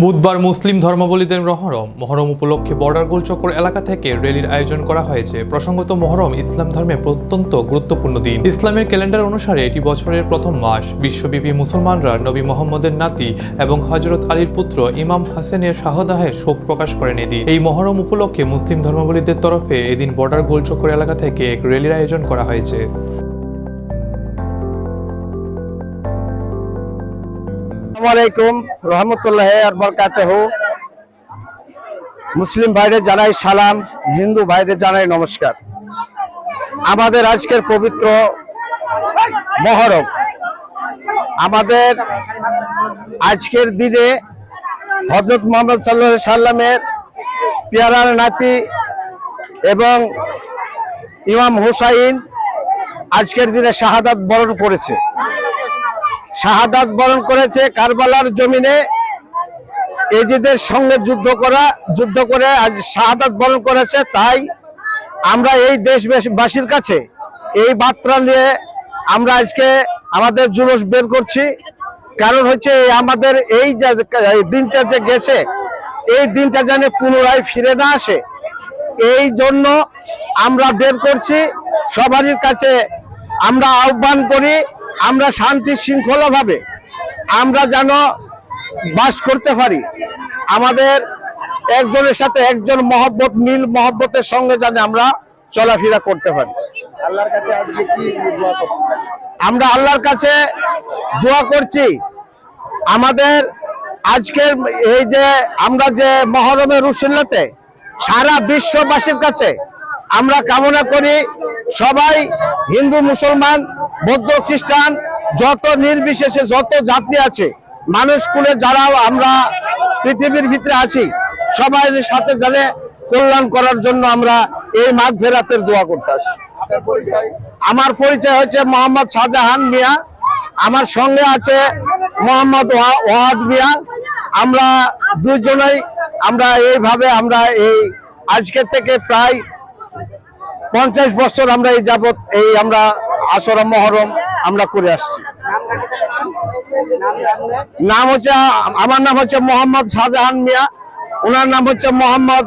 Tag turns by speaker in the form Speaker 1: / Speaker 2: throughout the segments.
Speaker 1: বুধবার মুসলিম ধর্মাবলম্বীদের মহরম উপলক্ষে বর্ডার গোলচক্কর এলাকা থেকে র্যালির আয়োজন করা হয়েছে। প্রসঙ্গত মহরম ইসলাম ধর্মে অত্যন্ত গুরুত্বপূর্ণ দিন। ইসলামের ক্যালেন্ডার অনুসারে এটি বছরের প্রথম মাস। বিশ্বব্যাপী মুসলমানরা নবী মোহাম্মদের নাতি এবং হযরত আলীর পুত্র ইমাম হাসানের শাহাদাতের শোক প্রকাশ করেন এদিন। এই মহরম উপলক্ষে মুসলিম ধর্মাবলম্বীদের তরফে এদিন বর্ডার গোলচক্কর এলাকা থেকে এক র্যালির আয়োজন করা হয়েছে।
Speaker 2: আসসালামাইকুম রহমতুল্লাহ আর বারাকাতুহু। মুসলিম ভাইদের জানাই সালাম, হিন্দু ভাইদের জানাই নমস্কার। আমাদের আজকের পবিত্র মহরম, আমাদের আজকের দিনে হযরত মুহাম্মদ সাল্লাল্লাহু আলাইহি সাল্লামের পেয়ারার নাতি এবং ইমাম হুসাইন আজকের দিনে শাহাদাত বরণ করেছে। শাহাদাত বরণ করেছে কারবালার জমিনে। এজিদের সঙ্গে যুদ্ধ করে আজ শাহাদাত বরণ করেছে। তাই আমরা এই দেশবাসীর কাছে এই বার্তা নিয়ে আমরা আজকে আমাদের জুলুস বের করছি। কারণ হচ্ছে আমাদের এই দিনটা যে গেছে, এই দিনটা যেন পুনরায় ফিরে না আসে, এই জন্য আমরা বের করছি। সবারই কাছে আমরা আহ্বান করি, আমরা শান্তি শৃঙ্খলা ভাবে আমরা যেন বাস করতে পারি। আমাদের একজনের সাথে একজন মহব্বতের সঙ্গে যেন আমরা চলাফেরা করতে পারি।
Speaker 3: আল্লাহর কাছে আজকে কি দোয়া করছেন?
Speaker 2: আমরা আল্লাহর কাছে দোয়া করছি, আমাদের আজকের এই যে আমরা যে মহরমের উসিলাতে সারা বিশ্ববাসীর কাছে আমরা কামনা করি, সবাই হিন্দু মুসলমান বৌদ্ধ খ্রিস্টান যত নির্বিশেষে যত জাতি আছে, মানুষ কুলে যারা আমরা পৃথিবীর ভিতরে আছি, সবাই সাথে জানে কল্যাণ করার জন্য আমরা এই মাগফিরাতের দোয়া করতে আসি।
Speaker 3: আপনার পরিচয়?
Speaker 2: আমার পরিচয় হচ্ছে মোহাম্মদ শাহজাহান মিয়া, আমার সঙ্গে আছে মোহাম্মদ ওয়াহাদ মিয়া। আমরা দুজনেই আমরা এইভাবে আমরা এই আজকে থেকে প্রায় 50 বছর আমরা এই যাবত এই আমরা আশরা মহরম আমরা করে আসছি। নাম হচ্ছে, আমার নাম হচ্ছে মোহাম্মদ শাহজাহান মিয়া, ওনার নাম হচ্ছে মোহাম্মদ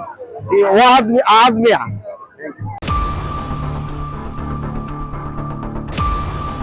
Speaker 2: ওয়াহাদ মিয়া।